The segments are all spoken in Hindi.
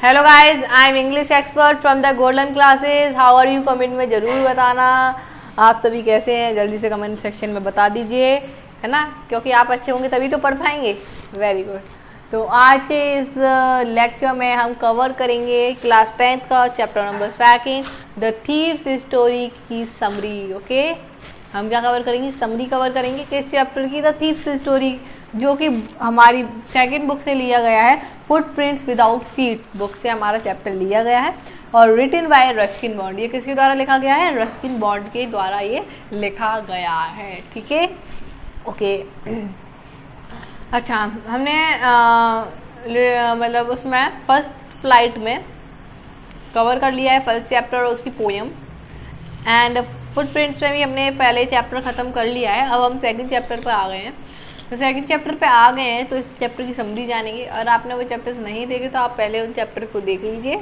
Hello guys, I am English expert from the golden classes. How are you? Comment में ज़रूर बताना आप सभी कैसे हैं। जल्दी से कमेंट सेक्शन में बता दीजिए, है ना, क्योंकि आप अच्छे होंगे तभी तो पढ़ पाएंगे। Very good. तो आज के इस लेक्चर में हम कवर करेंगे क्लास 10th का chapter number 2 the thieves story की समरी। ओके, हम क्या कवर करेंगे? समरी कवर करेंगे किस चैप्टर की? द थीव्स स्टोरी, जो कि हमारी सेकंड बुक से लिया गया है। फुटप्रिंट्स विदाउट फीट बुक से हमारा चैप्टर लिया गया है और रिटन बाय रस्किन बॉन्ड। ये किसके द्वारा लिखा गया है? रस्किन बॉन्ड के द्वारा ये लिखा गया है। ठीक है, ओके। अच्छा, हमने मतलब उसमें फर्स्ट फ्लाइट में कवर कर लिया है फर्स्ट चैप्टर और उसकी पोयम। एंड फुटप्रिंट्स में भी हमने पहले चैप्टर ख़त्म कर लिया है। अब हम सेकंड चैप्टर पर आ गए हैं। तो सेकंड चैप्टर पे आ गए हैं तो इस चैप्टर की समरी जानेंगे। और आपने वो चैप्टर्स नहीं देखे तो आप पहले उन चैप्टर को देख लीजिए।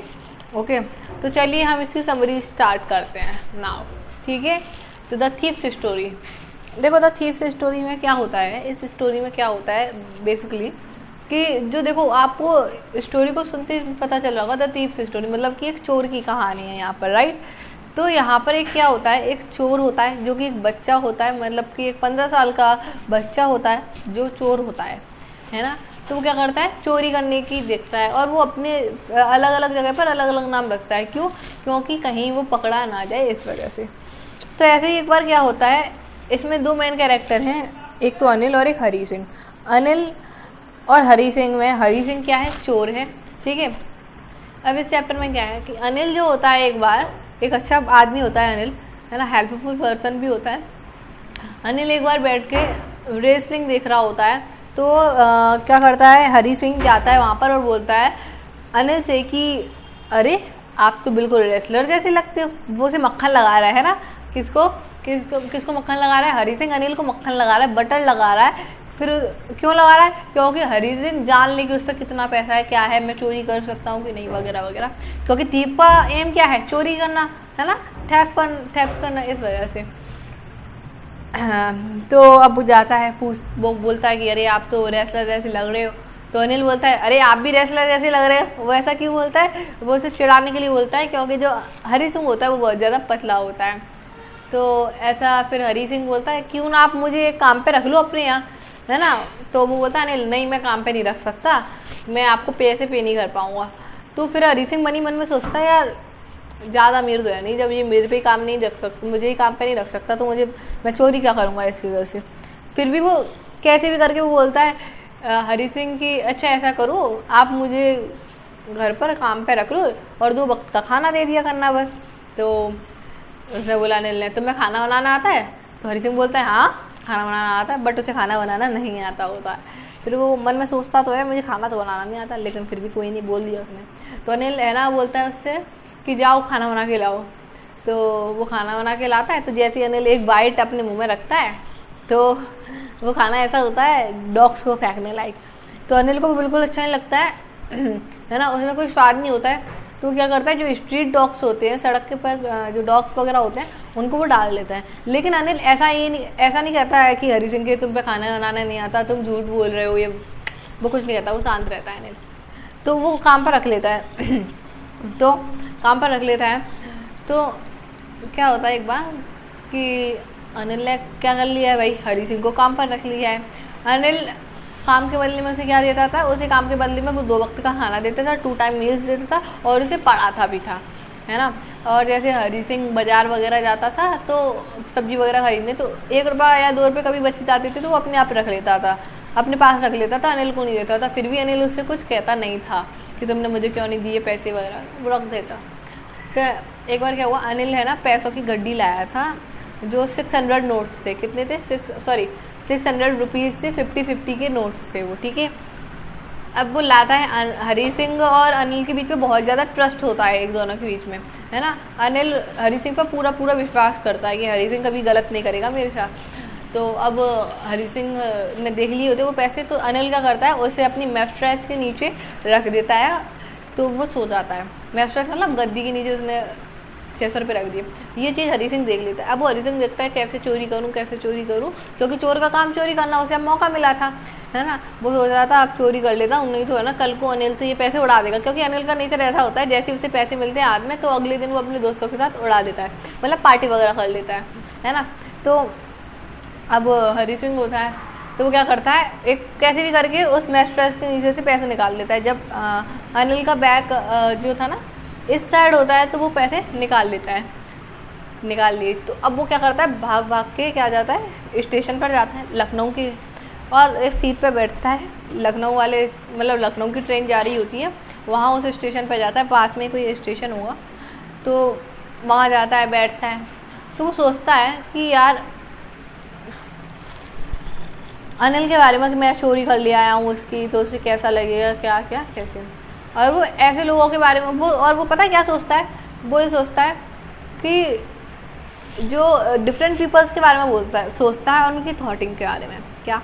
ओके, तो चलिए हम इसकी समरी स्टार्ट करते हैं नाउ। ठीक है, तो द थीव्स स्टोरी। देखो, द थीव्स स्टोरी में क्या होता है, इस स्टोरी में क्या होता है बेसिकली कि जो देखो आपको स्टोरी को सुनते ही पता चल रहा होगा द थीव्स स्टोरी मतलब कि एक चोर की कहानी है यहाँ पर, राइट। तो यहाँ पर एक क्या होता है, एक चोर होता है जो कि एक बच्चा होता है, मतलब कि एक 15 साल का बच्चा होता है जो चोर होता है ना। तो वो क्या करता है, चोरी करने की देखता है और वो अपने अलग अलग जगह पर अलग अलग नाम रखता है। क्यों? क्योंकि कहीं वो पकड़ा ना जाए, इस वजह से। तो ऐसे ही एक बार क्या होता है, इसमें दो मेन कैरेक्टर हैं, एक तो अनिल और एक हरी सिंह। अनिल और हरी सिंह में हरी सिंह क्या है, चोर है। ठीक है, अब इस चैप्टर में क्या है कि अनिल जो होता है एक अच्छा आदमी होता है अनिल, है ना, हेल्पफुल पर्सन भी होता है। अनिल एक बार बैठ के रेसलिंग देख रहा होता है तो क्या करता है, हरी सिंह जाता है वहाँ पर और बोलता है अनिल से कि अरे आप तो बिल्कुल रेसलर जैसे लगते हो। वो उसे मक्खन लगा रहा है ना। किसको मक्खन लगा रहा है? हरी सिंह अनिल को मक्खन लगा रहा है, बटर लगा रहा है। फिर क्यों लगा रहा है? क्योंकि हरी सिंह जान ले कि उस पर कितना पैसा है, क्या है, मैं चोरी कर सकता हूँ कि नहीं, वगैरह वगैरह। क्योंकि थीफ का एम क्या है? चोरी करना, है ना, थेफ्ट करना, इस वजह से। तो अब वो जाता है, वो बोलता है कि अरे आप तो रेसलर जैसे लग रहे हो। तो अनिल बोलता है अरे आप भी रेसलर जैसे लग रहे हो। वो ऐसा क्यों बोलता है? वो उसे चिढ़ाने के लिए बोलता है, क्योंकि जो हरी सिंह होता है वो बहुत ज़्यादा पतला होता है। तो ऐसा फिर हरी सिंह बोलता है क्यों ना आप मुझे एक काम पे रख लो अपने यहाँ, है ना। तो वो बोलता है नहीं, मैं काम पे नहीं रख सकता, मैं आपको पैसे पे नहीं कर पाऊँगा। तो फिर हरी सिंह मन ही मन में सोचता है यार ज़्यादा अमीर तो है नहीं, जब ये मेरे पे काम नहीं रख सकता, मुझे ही काम पे नहीं रख सकता, तो मैं चोरी क्या करूँगा इसकी वजह से। फिर भी वो कैसे भी करके वो बोलता है हरी सिंह की अच्छा ऐसा करो, आप मुझे घर पर काम पे रख लो और 2 वक्त का खाना दे दिया करना बस। तो उसने बोला अनिल ने तुम्हें खाना बनाना आता है? तो हरी सिंह बोलता है हाँ खाना बनाना आता है, बट उसे खाना बनाना नहीं आता होता है। फिर वो मन में सोचता तो है मुझे खाना तो बनाना नहीं आता, लेकिन फिर भी कोई नहीं, बोल दिया उसने। तो अनिल है ना बोलता है उससे कि जाओ खाना बना के लाओ। तो वो खाना बना के लाता है। तो जैसे अनिल एक बाइट अपने मुंह में रखता है तो वो खाना ऐसा होता है डॉग्स को फेंकने लायक। तो अनिल को बिल्कुल अच्छा नहीं लगता है ना, उसमें कोई स्वाद नहीं होता है। तो क्या करता है, जो स्ट्रीट डॉग्स होते हैं, सड़क के पर जो डॉग्स वगैरह होते हैं, उनको वो डाल देता है। लेकिन अनिल ऐसा नहीं कहता है कि हरी सिंह के तुम पे खाना बनाना नहीं आता, तुम झूठ बोल रहे हो, ये वो कुछ नहीं कहता, वो शांत रहता है अनिल। तो वो काम पर रख लेता है तो काम पर रख लेता है। तो क्या होता है एक बार कि अनिल ने क्या कर लिया है भाई, हरी सिंह को काम पर रख लिया है। अनिल काम के बदले में उसे क्या देता था, उसे काम के बदले में वो 2 वक्त का खाना देता था, 2 टाइम मील्स देता था और उसे पढ़ाता भी था, है ना। और जैसे हरी सिंह बाजार वगैरह जाता था तो सब्जी वगैरह खरीदने, तो 1 रुपया या 2 रुपये कभी बच जाते थे तो वो अपने आप रख लेता था, अपने पास रख लेता था, अनिल को नहीं देता था। फिर भी अनिल उससे कुछ कहता नहीं था कि तुमने मुझे क्यों नहीं दिए पैसे वगैरह, वो रख देता। तो एक बार क्या हुआ, अनिल है ना पैसों की गड्डी लाया था जो 600 नोट्स थे। कितने थे? 600 रुपीज़ थे, 50-50 के नोट्स थे वो। ठीक है, अब वो लाता है। हरी सिंह और अनिल के बीच में बहुत ज़्यादा ट्रस्ट होता है एक दोनों के बीच में, है ना। अनिल हरी सिंह पर पूरा विश्वास करता है कि हरी सिंह कभी गलत नहीं करेगा मेरे साथ। तो अब हरी सिंह ने देख लिए होते वो पैसे, तो अनिल क्या करता है, उसे अपनी मैस्ट्रेस के नीचे रख देता है। तो वो सो जाता है। मैस्ट्रेस मतलब गद्दी के नीचे उसने 600 रुपये रख दिए। ये चीज़ हरी सिंह देख लेता है। अब वो हरी सिंह देखता है कैसे चोरी करूँ, क्योंकि चोर का काम चोरी करना, उसे अब मौका मिला था, है ना। वो सोच रहा था अब चोरी कर लेता हूँ, नहीं तो है ना कल को अनिल तो ये पैसे उड़ा देगा, क्योंकि अनिल का नेचर ऐसा होता है जैसे उसे पैसे मिलते हैं हाथ में तो अगले दिन वो अपने दोस्तों के साथ उड़ा देता है, मतलब पार्टी वगैरह कर लेता है ना। तो अब हरी सिंह होता है तो वो क्या करता है, एक कैसे भी करके उस मैट्रेस के नीचे से पैसे निकाल लेता है। जब अनिल का बैग जो था ना इस साइड होता है तो वो पैसे निकाल लेता है, निकाल लिए। तो अब वो क्या करता है, भाग भाग के क्या जाता है, स्टेशन पर जाता है लखनऊ की, और एक सीट पे बैठता है। लखनऊ वाले मतलब लखनऊ की ट्रेन जा रही होती है, वहाँ उस स्टेशन पर जाता है, पास में कोई स्टेशन होगा तो वहाँ जाता है, बैठता है। तो वो सोचता है कि यार अनिल के बारे में कि मैं चोरी कर लिया आया हूँ उसकी, तो उसे कैसा लगेगा, क्या क्या कैसे। और वो ऐसे लोगों के बारे में वो पता है क्या सोचता है, वो ये सोचता है कि जो डिफरेंट पीपल्स के बारे में सोचता है उनकी थॉटिंग के बारे में। क्या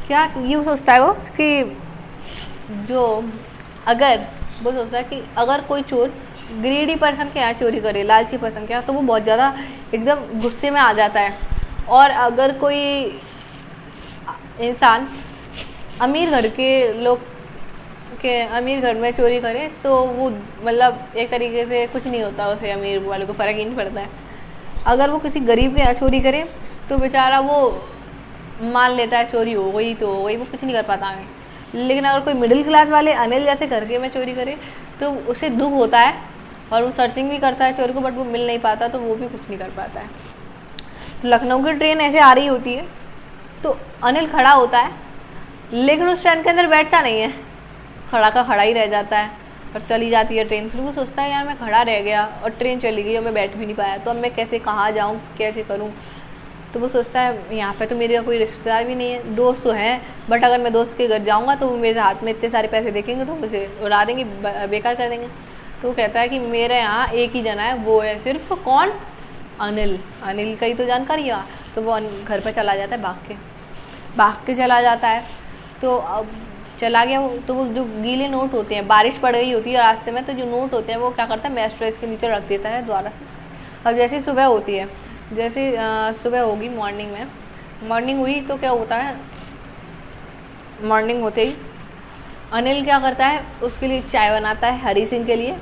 क्या ये सोचता है वो कि जो अगर वो सोचता है कि अगर कोई चोर ग्रीडी पर्सन के यहाँ चोरी करे, लालची पर्सन के यहाँ, तो वो बहुत ज़्यादा एकदम गुस्से में आ जाता है। और अगर कोई इंसान अमीर घर के लोग के अमीर घर में चोरी करे तो वो मतलब एक तरीके से कुछ नहीं होता, उसे अमीर वाले को फ़र्क ही नहीं पड़ता है। अगर वो किसी गरीब के यहाँ चोरी करे तो बेचारा वो मान लेता है चोरी हो गई तो हो गई, वो कुछ नहीं कर पाता आगे। लेकिन अगर कोई मिडिल क्लास वाले अनिल जैसे घर के में चोरी करे तो उसे दुख होता है और वो सर्चिंग भी करता है चोरी को, बट वो मिल नहीं पाता तो वो भी कुछ नहीं कर पाता है। तो लखनऊ की ट्रेन ऐसे आ रही होती है तो अनिल खड़ा होता है, लेकिन उस ट्रेन के अंदर बैठता नहीं है, खड़ा का खड़ा ही रह जाता है और चली जाती है ट्रेन। फिर वो सोचता है यार मैं खड़ा रह गया और ट्रेन चली गई और मैं बैठ भी नहीं पाया, तो अब मैं कैसे कहाँ जाऊँ, कैसे करूँ। तो वो सोचता है यहाँ पे तो मेरा कोई रिश्तेदार भी नहीं है, दोस्त तो हैं, बट अगर मैं दोस्त के घर जाऊँगा तो वो मेरे हाथ में इतने सारे पैसे देखेंगे तो मुझे उड़ा देंगे, बेकार कर देंगे। तो वो कहता है कि मेरे यहाँ एक ही जना है, वो है सिर्फ कौन, अनिल। अनिल का ही तो जानकारी है। तो वो घर पर चला जाता है, भाग के चला जाता है। तो अब चला गया वो, तो वो जो गीले नोट होते हैं, बारिश पड़ गई होती है रास्ते में, तो जो नोट होते हैं वो क्या करता है, मैट्रेस के नीचे रख देता है द्वारा से। और जैसे सुबह होती है, जैसे सुबह होगी, मॉर्निंग हुई तो क्या होता है, मॉर्निंग होते ही अनिल क्या करता है, उसके लिए चाय बनाता है हरी सिंह के लिए।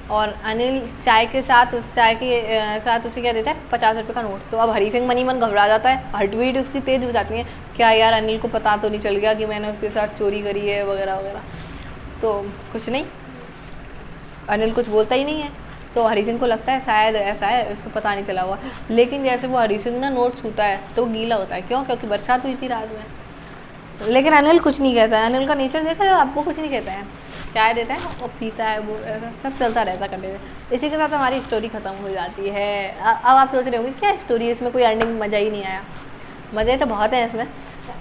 और अनिल चाय के साथ उसे क्या देता है, 50 रुपये का नोट। तो अब हरी सिंह मनी मन घबरा जाता है, हार्ट बीट उसकी तेज़ हो जाती है, क्या यार अनिल को पता तो नहीं चल गया कि मैंने उसके साथ चोरी करी है वगैरह वगैरह। तो कुछ नहीं, अनिल कुछ बोलता ही नहीं है। तो हरी सिंह को लगता है शायद ऐसा है, उसको पता नहीं चला हुआ। लेकिन जैसे वो हरी सिंह ना नोट छूता है तो वो गीला होता है। क्यों? क्योंकि बरसात हुई थी रात में। लेकिन अनिल कुछ नहीं कहता है, अनिल का नेचर देखा है आपको, कुछ नहीं कहता है, चाय देता है और पीता है, वो ऐसा सब चलता रहता करने में। इसी के साथ हमारी स्टोरी ख़त्म हो जाती है। अब आप सोच रहे होंगे क्या स्टोरी है, इसमें कोई एंडिंग मज़ा ही नहीं आया। मज़े तो बहुत हैं इसमें,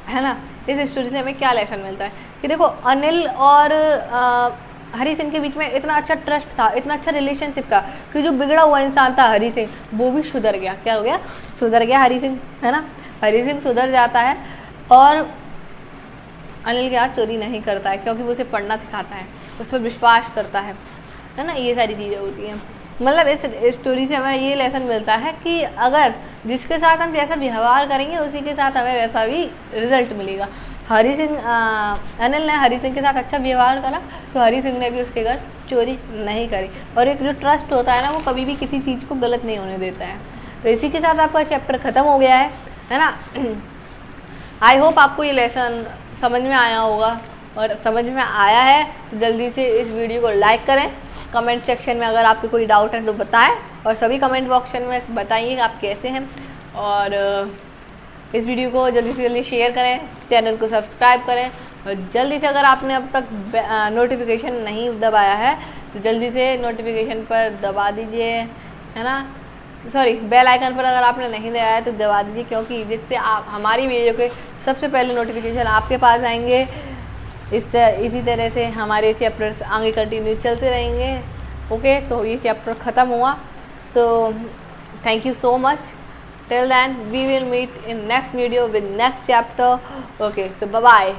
है ना। इस स्टोरी से हमें क्या लेसन मिलता है कि देखो अनिल और हरी सिंह के बीच में इतना अच्छा ट्रस्ट था, इतना अच्छा रिलेशनशिप था कि जो बिगड़ा हुआ इंसान था हरी सिंह, वो भी सुधर गया। क्या हो गया? सुधर गया हरी सिंह, है ना। हरी सिंह सुधर जाता है और अनिल के हाथ चोरी नहीं करता है, क्योंकि वो उसे पढ़ना सिखाता है, उस पर विश्वास करता है ना। ये सारी चीज़ें होती हैं। मतलब इस स्टोरी से हमें ये लेसन मिलता है कि अगर जिसके साथ हम जैसा व्यवहार करेंगे उसी के साथ हमें वैसा भी रिजल्ट मिलेगा। अनिल ने हरी सिंह के साथ अच्छा व्यवहार करा तो हरी सिंह ने भी उसके घर चोरी नहीं करी। और एक जो ट्रस्ट होता है ना, वो कभी भी किसी चीज़ को गलत नहीं होने देता है। तो इसी के साथ आपका चैप्टर ख़त्म हो गया है ना। आई होप आपको ये लेसन समझ में आया होगा, और समझ में आया है तो जल्दी से इस वीडियो को लाइक करें। कमेंट सेक्शन में अगर आपको कोई डाउट है तो बताएं, और सभी कमेंट बॉक्स में बताइए आप कैसे हैं। और इस वीडियो को जल्दी से जल्दी शेयर करें, चैनल को सब्सक्राइब करें, और जल्दी से अगर आपने अब तक नोटिफिकेशन नहीं दबाया है तो जल्दी से नोटिफिकेशन पर दबा दीजिए, है ना। सॉरी, बेल आइकन पर अगर आपने नहीं दबाया है तो दबा दीजिए, क्योंकि जिससे आप हमारी वीडियो के सबसे पहले नोटिफिकेशन आपके पास आएंगे। इसी तरह से हमारे चैप्टर्स आगे कंटिन्यू चलते रहेंगे। ओके, तो ये चैप्टर ख़त्म हुआ। So thank you so much. Till then we will meet in next video with next chapter. Okay, so bye bye.